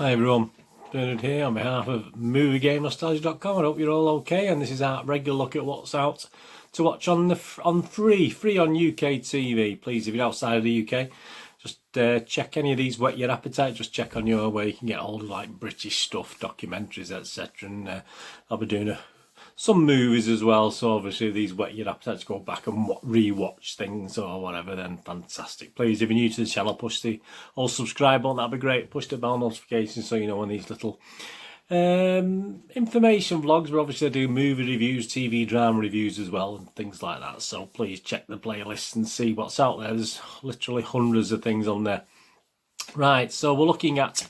Hi everyone, Bernard here on behalf of MovieGameNostalgia.com. I hope you're all okay, and this is our regular look at what's out to watch on free on UK TV. Please, if you're outside of the UK, just check any of these whet your appetite. Just check on your way. You can get hold of like British stuff, documentaries, etc. And I'll be doing some movies as well, so obviously these whet your appetite to go back and re-watch things or whatever, then fantastic. Please, if you're new to the channel, push the old subscribe button, that'd be great. Push the bell notification so you know when these little information vlogs, but obviously I do movie reviews, TV drama reviews as well, and things like that. So please check the playlist and see what's out there. There's literally hundreds of things on there. Right, so we're looking at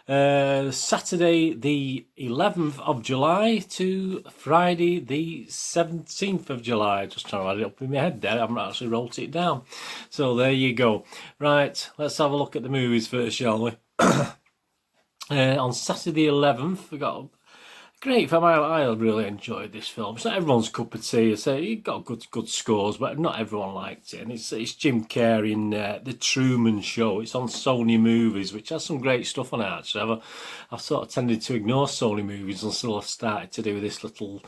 Saturday the 11th of July to Friday the 17th of July. Just trying to add it up in my head there, I haven't actually wrote it down. So there you go. Right, let's have a look at the movies first, shall we? On Saturday the 11th, we got a great film. I really enjoyed this film. It's not everyone's cup of tea. I say it got good scores, but not everyone liked it. And it's Jim Carrey in The Truman Show. It's on Sony Movies, which has some great stuff on it actually. I've sort of tended to ignore Sony Movies until I started to do this little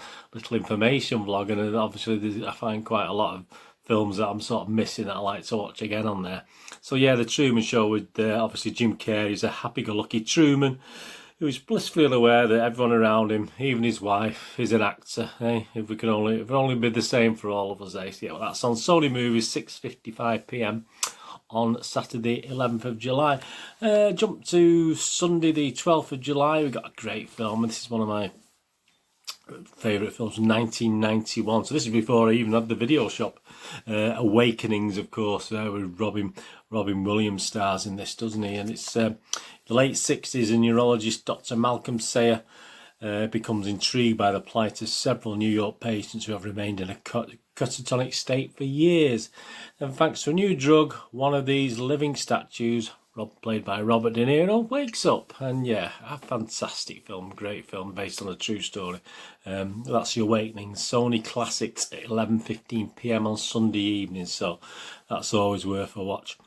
information vlog, and obviously I find quite a lot of films that I'm sort of missing that I like to watch again on there. So yeah, The Truman Show with obviously Jim Carrey is a happy-go-lucky Truman who is blissfully aware that everyone around him, even his wife, is an actor. Eh? If it only be the same for all of us, eh? So yeah, well, that's on Sony Movies, 6:55 p.m. on Saturday 11th of July. Jump to Sunday the 12th of July. We got a great film, and this is one of my favourite films from 1991. So this is before I even had the video shop. Awakenings, of course, with Robin Williams stars in this, doesn't he? And it's the late 60s, and neurologist Dr. Malcolm Sayer becomes intrigued by the plight of several New York patients who have remained in a catatonic state for years. And thanks to a new drug, one of these living statues, played by Robert De Niro, wakes up. And yeah, a fantastic film, great film based on a true story. That's The Awakening, Sony Classics at 11:15 p.m. on Sunday evening, so that's always worth a watch.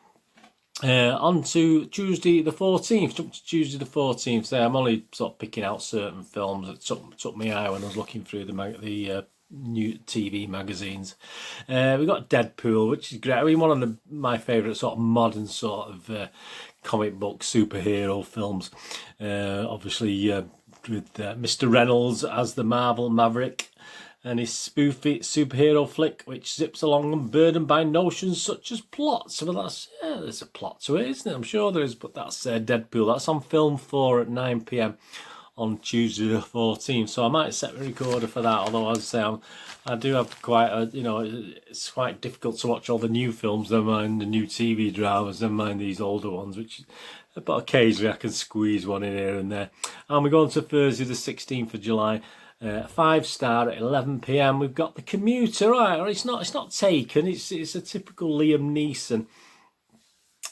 On to Tuesday the 14th. Jump to Tuesday the 14th. There, I'm only sort of picking out certain films that took my eye when I was looking through the new TV magazines. We got Deadpool, which is great. I mean, one of my favourite sort of modern sort of comic book superhero films. Obviously with Mr. Reynolds as the Marvel Maverick, and his spoofy superhero flick, which zips along unburdened by notions such as plots. Well, there's a plot to it, isn't it? I'm sure there is, but that's Deadpool. That's on Film 4 at 9 p.m. on Tuesday the 14th. So I might set a recorder for that, although as I say, I do have quite a, it's quite difficult to watch all the new films, never mind the new TV dramas, never mind these older ones, but occasionally I can squeeze one in here and there. And we're going to Thursday the 16th of July. 5-star at 11 p.m. We've got The Commuter. Right, it's not Taken. It's a typical Liam Neeson.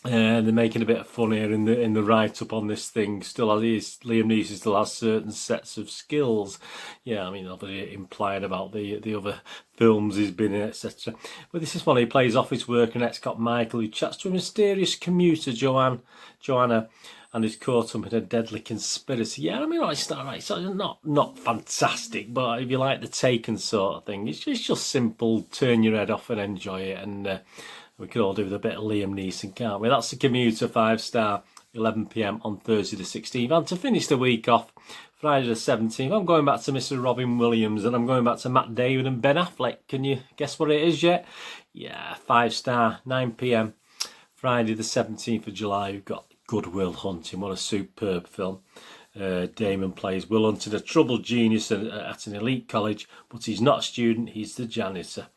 They're making a bit of fun here in the write-up on this thing. Liam Neeson still has certain sets of skills. Yeah, I mean, obviously implying about the other films he's been in, etc. But this is one he plays office worker and ex-cop Michael, who chats to a mysterious commuter, Joanna, and is caught up in a deadly conspiracy. Yeah, I mean, it's not fantastic, but if you like the Taken sort of thing, it's just simple. Turn your head off and enjoy it, and we could all do with a bit of Liam Neeson, can't we? That's The Commuter, 5-star, 11 p.m. on Thursday the 16th. And to finish the week off, Friday the 17th, I'm going back to Mr. Robin Williams, and I'm going back to Matt Damon and Ben Affleck. Can you guess what it is yet? Yeah, 5-star, 9 p.m. Friday the 17th of July. We've got Good Will Hunting. What a superb film. Damon plays Will Hunting, a troubled genius at an elite college, but he's not a student, he's the janitor.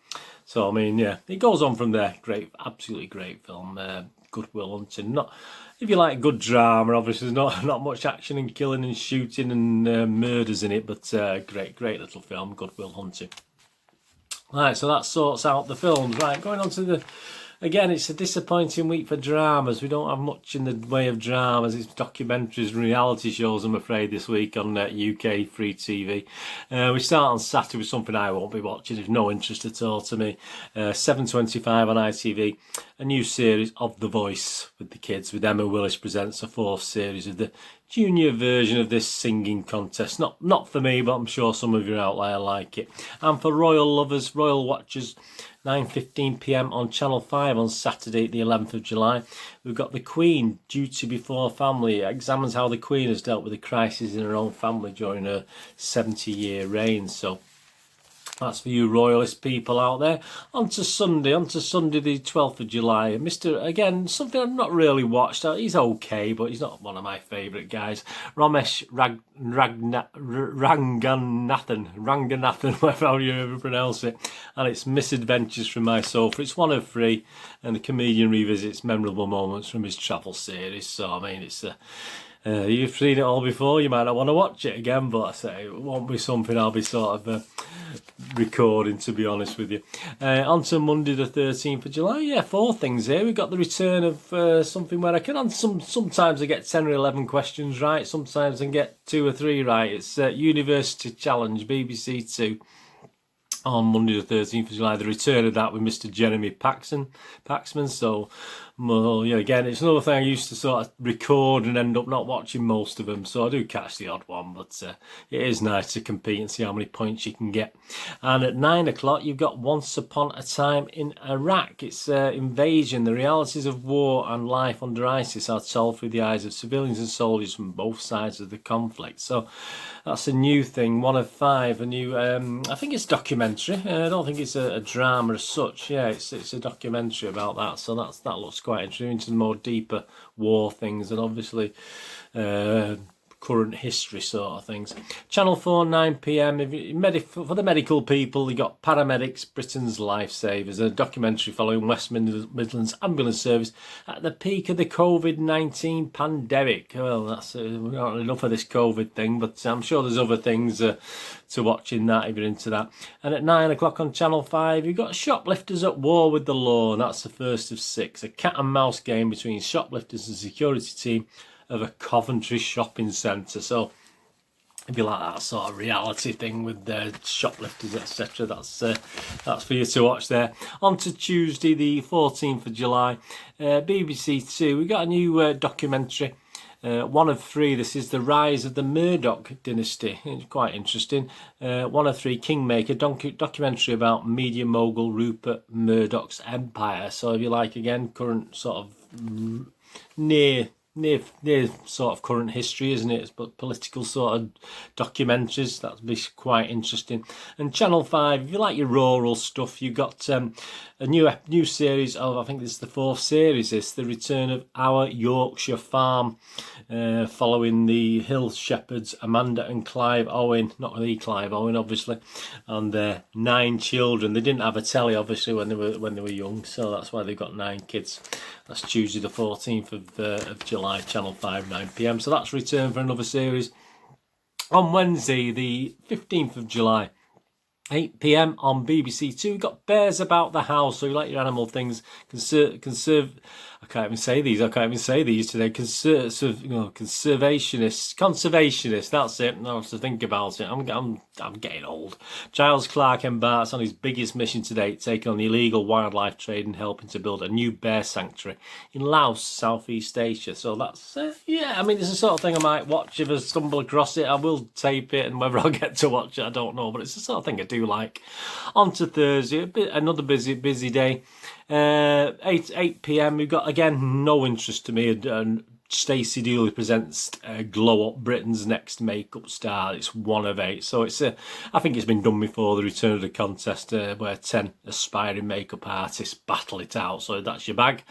So I mean, yeah, it goes on from there. Great, absolutely great film. Good Will Hunting. Not if you like good drama. Obviously, there's not much action and killing and shooting and murders in it, but great little film. Good Will Hunting. Right, so that sorts out the films. Right, going on to again, it's a disappointing week for dramas. We don't have much in the way of dramas. It's documentaries and reality shows, I'm afraid, this week on UK free TV. We start on Saturday with something I won't be watching. There's no interest at all to me. 7:25 on ITV. A new series of The Voice with the kids, with Emma Willis presents a 4th series of the junior version of this singing contest. Not for me, but I'm sure some of you out there like it. And for royal lovers, royal watchers, 9:15 p.m. on Channel 5 on Saturday the 11th of July. We've got The Queen, Duty Before Family. It examines how the Queen has dealt with the crisis in her own family during her 70-year reign. So that's for you royalist people out there. On to Sunday the 12th of July. Again, something I've not really watched. He's okay, but he's not one of my favourite guys. Ramesh Ranganathan, whatever you ever pronounce it. And it's Misadventures from My Sofa. It's one of 3, and the comedian revisits memorable moments from his travel series. So, I mean, it's you've seen it all before, you might not want to watch it again, but I say it won't be something I'll be sort of recording, to be honest with you. On to Monday the 13th of July. Yeah, 4 things here. We've got the return of something where I can sometimes I get 10 or 11 questions right, sometimes I can get 2 or 3 right. It's University Challenge, BBC 2. On Monday the 13th of July, the return of that with Mr. Jeremy Paxman. So, well, yeah, again, it's another thing I used to sort of record and end up not watching most of them. So I do catch the odd one, but it is nice to compete and see how many points you can get. And at 9 o'clock, you've got Once Upon a Time in Iraq. It's Invasion. The realities of war and life under ISIS are told through the eyes of civilians and soldiers from both sides of the conflict. So that's a new thing, 1 of 5. A new, I think it's documentary. I don't think it's a drama as such. Yeah, it's a documentary about that. So that looks quite interesting, into the more deeper war things and obviously current history sort of things. Channel 4, 9 p.m. For the medical people, you got Paramedics, Britain's Lifesavers, a documentary following West Midlands Ambulance Service at the peak of the COVID-19 pandemic. Well, that's not enough of this COVID thing, but I'm sure there's other things to watch in that if you're into that. And at 9 o'clock on Channel 5, you've got Shoplifters at War with the Law, and that's the first of 6. A cat and mouse game between shoplifters and security team of a Coventry shopping centre. So if you like that sort of reality thing with the shoplifters, etc., that's for you to watch there. On to Tuesday the 14th of July, BBC 2. We got a new documentary, 1 of 3. This is The Rise of the Murdoch Dynasty. It's quite interesting. 1 of 3, Kingmaker, documentary about media mogul Rupert Murdoch's empire. So if you like, again, current sort of near sort of current history, isn't it? But political sort of documentaries, that'd be quite interesting. And Channel 5, if you like your rural stuff, you've got a new series of, I think this is the 4th series, the return of Our Yorkshire Farm, following the Hill Shepherds, Amanda and Clive Owen, not the Clive Owen obviously, and their 9 children. They didn't have a telly obviously when they were young, so that's why they've got 9 kids. That's Tuesday the 14th of July, Channel 5, 9 p.m. So that's return for another series. On Wednesday the 15th of July, 8 p.m. on BBC 2, we've got Bears About the House. So you like your animal things, I can't even say these today. Conservationist. That's it. No, to think about it. I'm getting old. Giles Clark embarks on his biggest mission to date, taking on the illegal wildlife trade and helping to build a new bear sanctuary in Laos, Southeast Asia. So that's yeah. I mean, it's the sort of thing I might watch if I stumble across it. I will tape it, and whether I'll get to watch it, I don't know. But it's the sort of thing I do like. On to Thursday, another busy day. 8 p.m. we've got, again, no interest to me, and Stacey Dooley presents Glow Up, Britain's Next Makeup Star. It's 1 of 8, so it's I think it's been done before, the return of the contest, where 10 aspiring makeup artists battle it out. So that's your bag.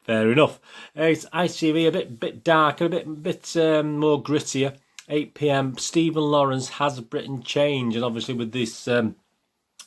Fair enough. It's ITV, a bit darker, a bit more grittier. 8 p.m. Stephen Lawrence, Has Britain Changed? And obviously with this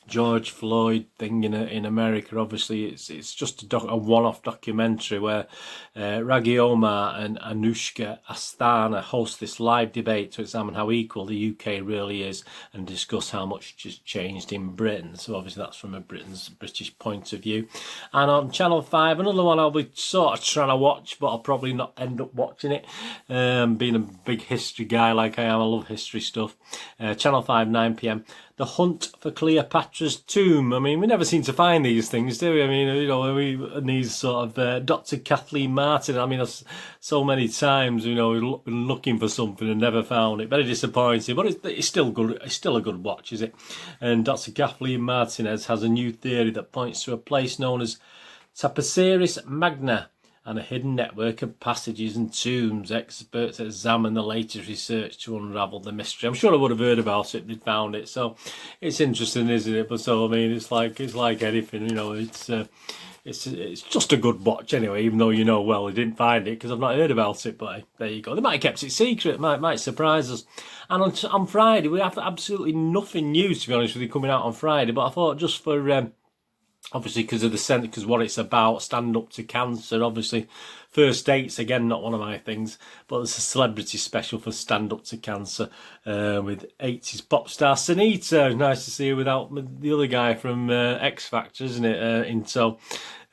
George Floyd thing in America, obviously it's just a one-off documentary where Raghi Omar and Anushka Asthana host this live debate to examine how equal the UK really is and discuss how much has changed in Britain. So obviously that's from a British point of view. And on Channel 5, another one I'll be sort of trying to watch, but I'll probably not end up watching it. Being a big history guy like I am, I love history stuff. Channel 5, 9 p.m. The Hunt for Cleopatra's Tomb. I mean, we never seem to find these things, do we? I mean, you know, and these sort of Dr. Kathleen Martin. I mean, so many times, you know, we've been looking for something and never found it. Very disappointing, but it's still good. It's still a good watch, is it? And Dr. Kathleen Martinez has a new theory that points to a place known as Tapiceris Magna and a hidden network of passages and tombs. Experts examine the latest research to unravel the mystery. I'm sure I would have heard about it if they'd found it. So it's interesting, isn't it? But so I mean, it's like anything, you know. It's just a good watch anyway. Even though you know, well, they didn't find it because I've not heard about it. But there you go. They might have kept it secret. Might surprise us. And on Friday we have absolutely nothing new, to be honest with you, coming out on Friday. But I thought just for obviously because of the centre, because what it's about, Stand Up to Cancer, obviously first dates, again, not one of my things, but there's a celebrity special for Stand Up to Cancer with 80s pop star Sunita. Nice to see her without the other guy from X Factor, isn't it?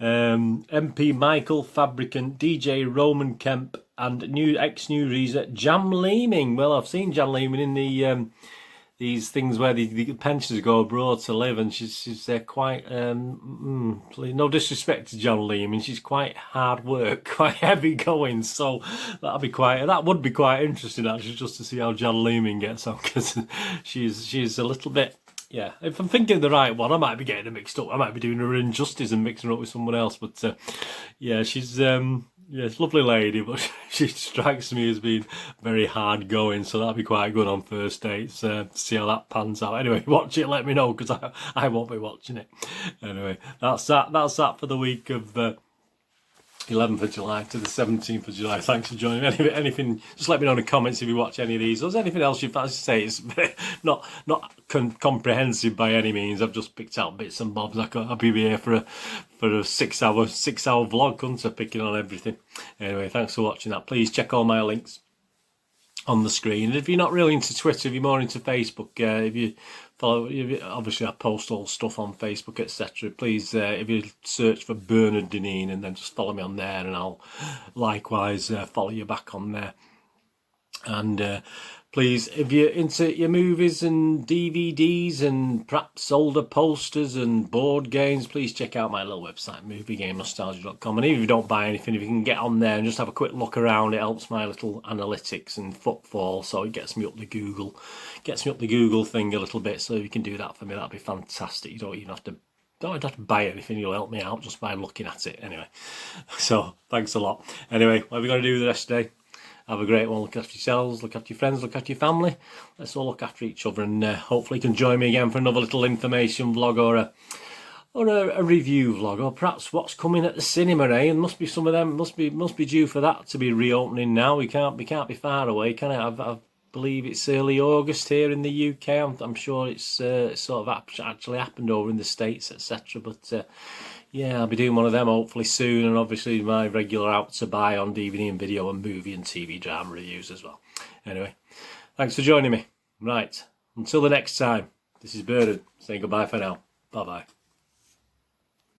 MP Michael Fabricant, DJ Roman Kemp, and ex-New Reaser Jan Leeming. Well, I've seen Jan Leeming in the these things where the pensioners go abroad to live, and she's quite no disrespect to John Lee, I mean, she's quite hard work, quite heavy going, so that would be quite interesting actually, just to see how John Leeming gets on, because she's a little bit, yeah, if I'm thinking of the right one, I might be getting her mixed up. I might be doing her injustice and mixing her up with someone else, but yeah, she's yeah, it's a lovely lady, but she strikes me as being very hard going, so that'll be quite good on first dates, to see how that pans out. Anyway, watch it, let me know, because I won't be watching it. Anyway, that's that for the week of 11th of July to the 17th of July. Thanks for joining me. Anything, just let me know in the comments if you watch any of these. Or there's anything else you fancy to say. It's not comprehensive by any means. I've just picked out bits and bobs. I'll be here for a 6 hour vlog, couldn't I, picking on everything. Anyway, thanks for watching that. Please check all my links on the screen. And if you're not really into Twitter, if you're more into Facebook, if you follow, obviously I post all stuff on Facebook, etc. Please, if you search for Bernard Deneen and then just follow me on there, and I'll likewise follow you back on there. And please, if you're into your movies and DVDs and perhaps older posters and board games, please check out my little website, moviegamenostalgia.com. And even if you don't buy anything, if you can get on there and just have a quick look around, it helps my little analytics and footfall, so it gets me up the Google thing a little bit. So if you can do that for me, that'd be fantastic. You don't even have to buy anything, you'll help me out just by looking at it. Anyway, so thanks a lot. Anyway, what have we got to do the rest of the day? Have a great one. Look after yourselves, look after your friends, look after your family. Let's all look after each other, and hopefully you can join me again for another little information vlog or a review vlog, or perhaps what's coming at the cinema, eh? And must be some of them must be due for that to be reopening now. We can't be far away, can it? I believe it's early August here in the UK. I'm sure it's sort of actually happened over in the States, etc. But yeah, I'll be doing one of them hopefully soon, and obviously my regular out to buy on DVD and video and movie and TV drama reviews as well. Anyway, thanks for joining me. Right, until the next time, this is Bernard saying goodbye for now. Bye bye.